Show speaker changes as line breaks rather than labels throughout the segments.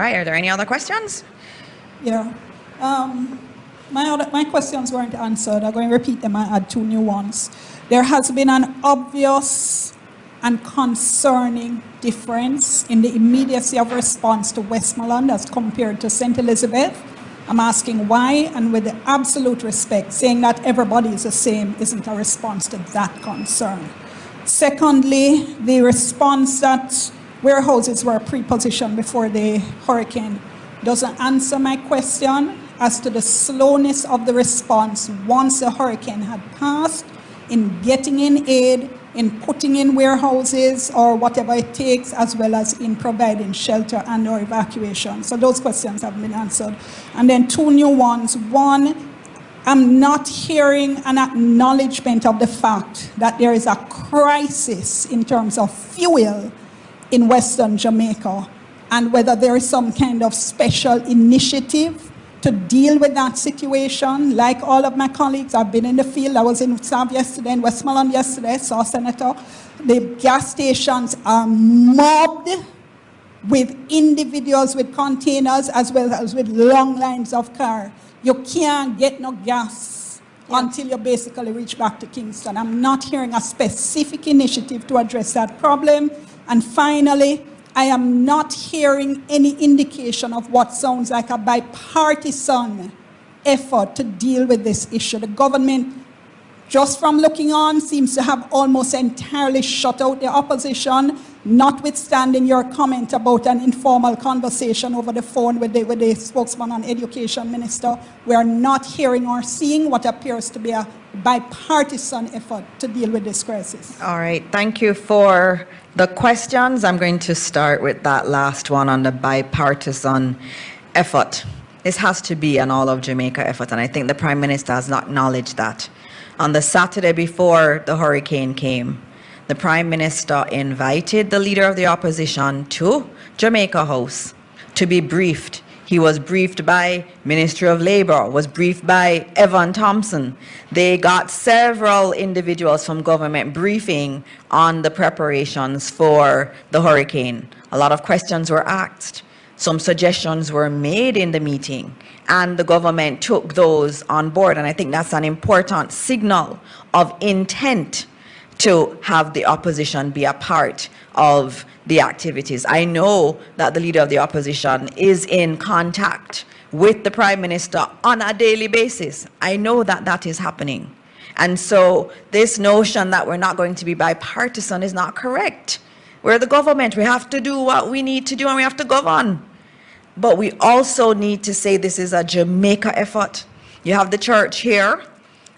right, are there any other questions?
Yeah. My questions weren't answered. I'm going to repeat them and add 2 new ones. There has been an obvious and concerning difference in the immediacy of response to Westmoreland as compared to St. Elizabeth. I'm asking why, and with the absolute respect, saying that everybody is the same isn't a response to that concern. Secondly, the response that warehouses were pre-positioned before the hurricane doesn't answer my question as to the slowness of the response once the hurricane had passed in getting in aid, in putting in warehouses or whatever it takes, as well as in providing shelter and or evacuation. So those questions have been answered. And then 2 new ones. One, I'm not hearing an acknowledgement of the fact that there is a crisis in terms of fuel in Western Jamaica, and whether there is some kind of special initiative to deal with that situation. Like all of my colleagues, I've been in the field. I was in Sav yesterday, in Westmoreland yesterday, saw Senator. The gas stations are mobbed with individuals with containers as well as with long lines of cars. You can't get no gas until you basically reach back to Kingston. I'm not hearing a specific initiative to address that problem. And finally, I am not hearing any indication of what sounds like a bipartisan effort to deal with this issue. The government, just from looking on, seems to have almost entirely shut out the opposition, notwithstanding your comment about an informal conversation over the phone with the spokesman and education minister. We are not hearing or seeing what appears to be a bipartisan effort to deal with this crisis.
All right, thank you for the questions. I'm going to start with that last one on the bipartisan effort. This has to be an all of Jamaica effort, and I think the Prime Minister has not acknowledged that. On the Saturday before the hurricane came, the Prime Minister invited the Leader of the Opposition to Jamaica House to be briefed. He was briefed by Ministry of Labour, was briefed by Evan Thompson. They got several individuals from government briefing on the preparations for the hurricane. A lot of questions were asked. Some suggestions were made in the meeting, and the government took those on board. And I think that's an important signal of intent to have the opposition be a part of the activities. I know that the Leader of the Opposition is in contact with the Prime Minister on a daily basis. I know that that is happening. And so this notion that we're not going to be bipartisan is not correct. We're the government. We have to do what we need to do, and we have to govern. But we also need to say this is a Jamaica effort. You have the church here.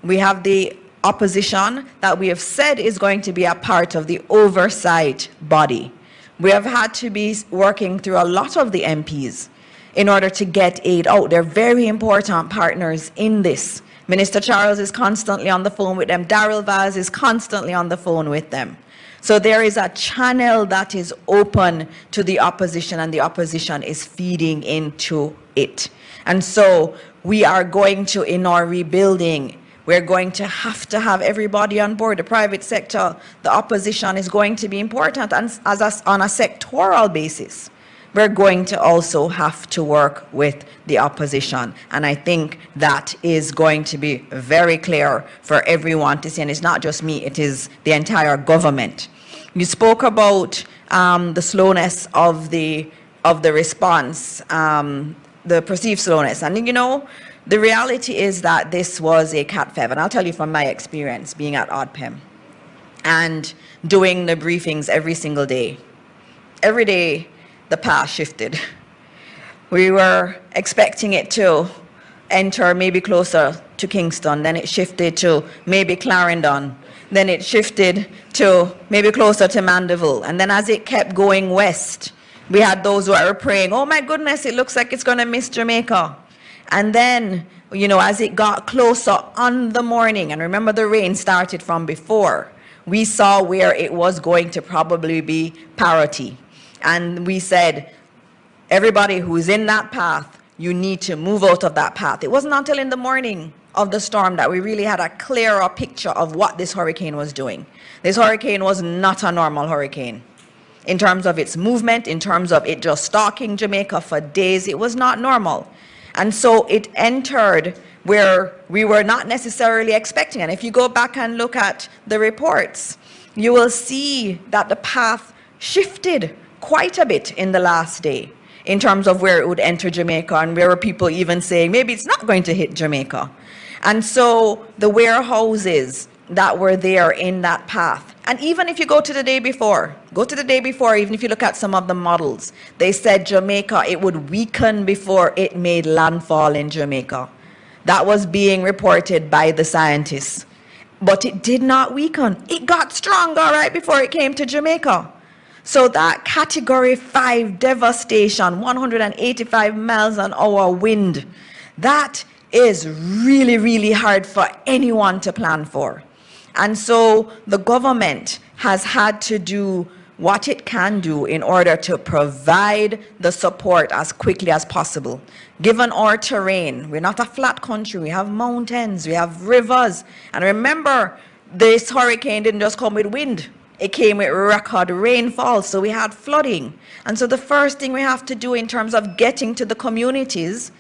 We have the opposition that we have said is going to be a part of the oversight body. We have had to be working through a lot of the MPs in order to get aid out. They're very important partners in this. Minister Charles is constantly on the phone with them. Darrell Vaz is constantly on the phone with them. So there is a channel that is open to the opposition, and the opposition is feeding into it. And so we are going to, in our rebuilding, we're going to have everybody on board. The private sector, the opposition is going to be important. And on a sectoral basis, we're going to also have to work with the opposition. And I think that is going to be very clear for everyone to see. And it's not just me, it is the entire government. You spoke about the slowness of the response, the perceived slowness. And you know, the reality is that this was a cat fev, and I'll tell you from my experience being at ODPEM and doing the briefings every single day. Every day, the path shifted. We were expecting it to enter maybe closer to Kingston, then it shifted to maybe Clarendon, then it shifted to maybe closer to Mandeville, and then as it kept going west, we had those who were praying, oh my goodness, it looks like it's going to miss Jamaica. And then, you know, as it got closer on the morning, and remember the rain started from before, we saw where it was going to probably be parity. And we said, everybody who's in that path, you need to move out of that path. It wasn't until in the morning of the storm that we really had a clearer picture of what this hurricane was doing. This hurricane was not a normal hurricane. in terms of its movement, in terms of it just stalking Jamaica for days. It was not normal. And so it entered where we were not necessarily expecting. And if you go back and look at the reports, you will see that the path shifted quite a bit in the last day in terms of where it would enter Jamaica, and where were people even saying maybe it's not going to hit Jamaica. And so the warehouses that were there in that path, and even if you go to the day before, even if you look at some of the models, they said Jamaica, it would weaken before it made landfall in Jamaica. That was being reported by the scientists. But it did not weaken. It got stronger right before it came to Jamaica. So that category 5 devastation, 185 miles an hour wind, that is really, really hard for anyone to plan for. And so the government has had to do what it can do in order to provide the support as quickly as possible. Given our terrain, we're not a flat country, we have mountains, we have rivers. And remember, this hurricane didn't just come with wind, it came with record rainfall, so we had flooding. And so the first thing we have to do in terms of getting to the communities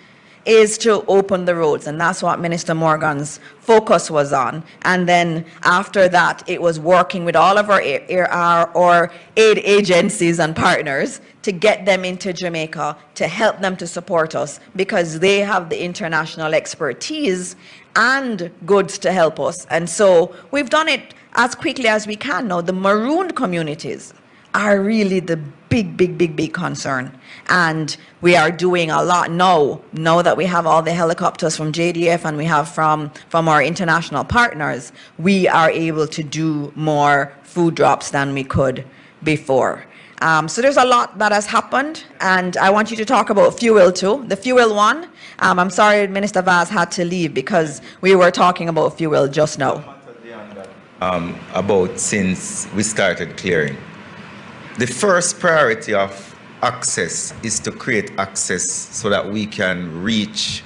is to open the roads, and that's what Minister Morgan's focus was on. And then after that, it was working with all of our aid agencies and partners to get them into Jamaica, to help them to support us, because they have the international expertise and goods to help us. And so we've done it as quickly as we can. Now, the marooned communities are really the big concern. And we are doing a lot now that we have all the helicopters from JDF and we have from our international partners, we are able to do more food drops than we could before. So there's a lot that has happened, and I want you to talk about fuel too. The fuel one, I'm sorry Minister Vaz had to leave because we were talking about fuel just now.
About since we started clearing. The first priority of access is to create access so that we can reach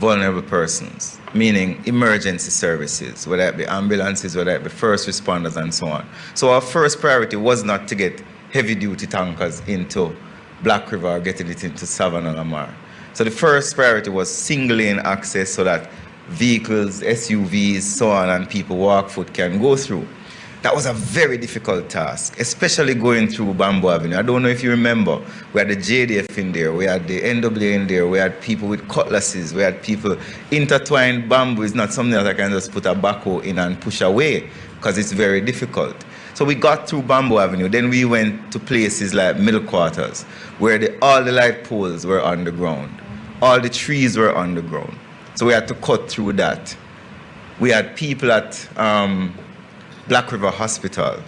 vulnerable persons, meaning emergency services, whether it be ambulances, whether it be first responders, and so on. So our first priority was not to get heavy-duty tankers into Black River or getting it into Savannah Lamar. So the first priority was single-lane access so that vehicles, SUVs, so on, and people walk foot can go through. That was a very difficult task, especially going through Bamboo Avenue. I don't know if you remember, we had the JDF in there, we had the NWA in there, we had people with cutlasses, we had people intertwined. Bamboo is not something that I can just put a backhoe in and push away, because it's very difficult. So we got through Bamboo Avenue, then we went to places like Middle Quarters, where all the light poles were underground, all the trees were underground. So we had to cut through that. We had people at Black River Hospital.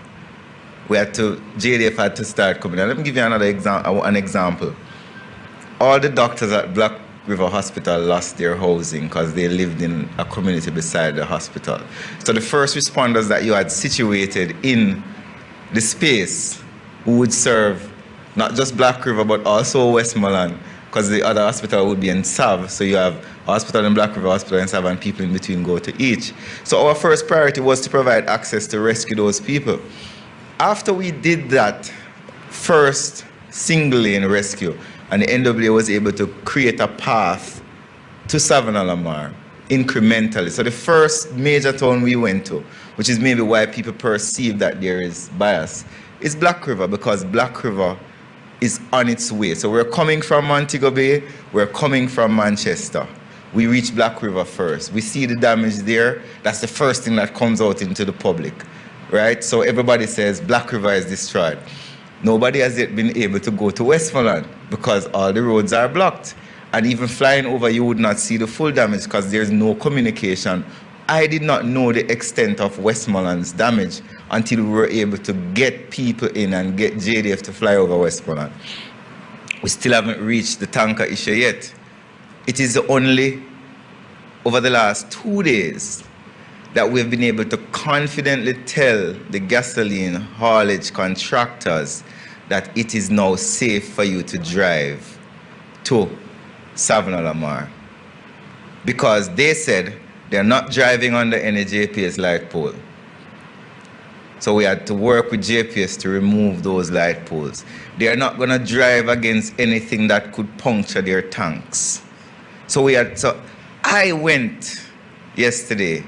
JDF had to start coming. And let me give you an example. All the doctors at Black River Hospital lost their housing because they lived in a community beside the hospital. So the first responders that you had situated in the space who would serve not just Black River but also Westmoreland, because the other hospital would be in Sav, so you have a hospital in Black River, hospital in Sav, and people in between go to each. So our first priority was to provide access to rescue those people. After we did that first single lane rescue, and the NWA was able to create a path to Savannah Lamar incrementally. So the first major town we went to, which is maybe why people perceive that there is bias, is Black River, because Black River is on its way. So we're coming from Montego Bay, we're coming from Manchester. We reach Black River first. We see the damage there. That's the first thing that comes out into the public, right? So everybody says Black River is destroyed. Nobody has yet been able to go to Westmoreland because all the roads are blocked. And even flying over, you would not see the full damage because there's no communication. I did not know the extent of Westmoreland's damage until we were able to get people in and get JDF to fly over Westmoreland. We still haven't reached the tanker issue yet. It is only over the last 2 days that we've been able to confidently tell the gasoline haulage contractors that it is now safe for you to drive to Savannah Lamar. Because they said they're not driving on the NJPS light pole. So we had to work with JPS to remove those light poles. They are not going to drive against anything that could puncture their tanks. So I went yesterday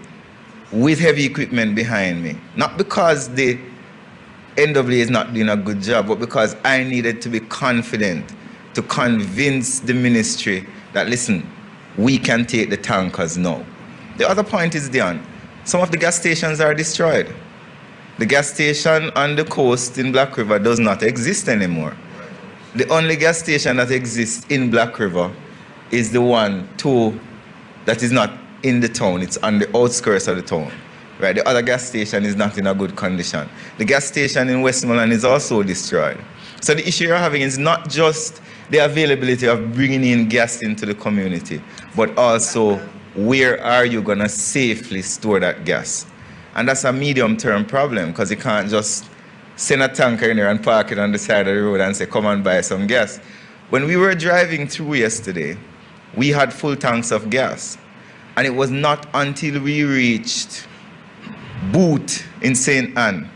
with heavy equipment behind me, not because the NWA is not doing a good job, but because I needed to be confident to convince the ministry that, listen, we can take the tankers now. The other point is, Dionne, some of the gas stations are destroyed. The gas station on the coast in Black River does not exist anymore. The only gas station that exists in Black River is the one, that is not in the town. It's on the outskirts of the town. Right? The other gas station is not in a good condition. The gas station in Westmoreland is also destroyed. So the issue you're having is not just the availability of bringing in gas into the community, but also where are you going to safely store that gas? And that's a medium-term problem, because you can't just send a tanker in there and park it on the side of the road and say, come and buy some gas. When we were driving through yesterday, we had full tanks of gas. And it was not until we reached Boot in St. Anne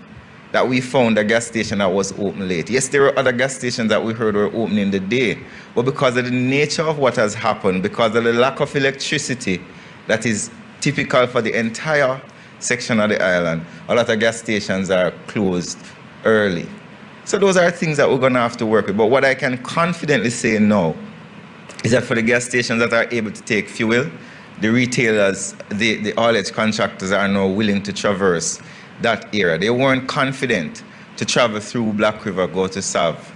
that we found a gas station that was open late. Yes, there were other gas stations that we heard were open in the day, but because of the nature of what has happened, because of the lack of electricity that is typical for the entire section of the island, a lot of gas stations are closed early. So those are things that we're going to have to work with. But what I can confidently say now is that for the gas stations that are able to take fuel, the retailers, the haulage contractors are now willing to traverse that area. They weren't confident to travel through Black River, go to Sav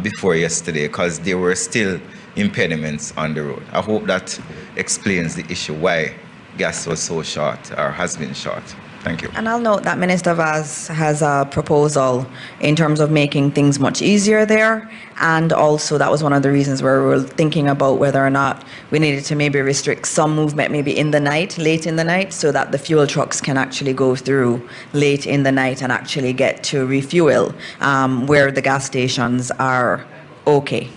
before yesterday, because there were still impediments on the road. I hope that explains the issue, why gas was so short, or has been short. Thank you.
And I'll note that Minister Vaz has a proposal in terms of making things much easier there. And also that was one of the reasons where we were thinking about whether or not we needed to maybe restrict some movement maybe in the night, late in the night, so that the fuel trucks can actually go through late in the night and actually get to refuel where the gas stations are okay.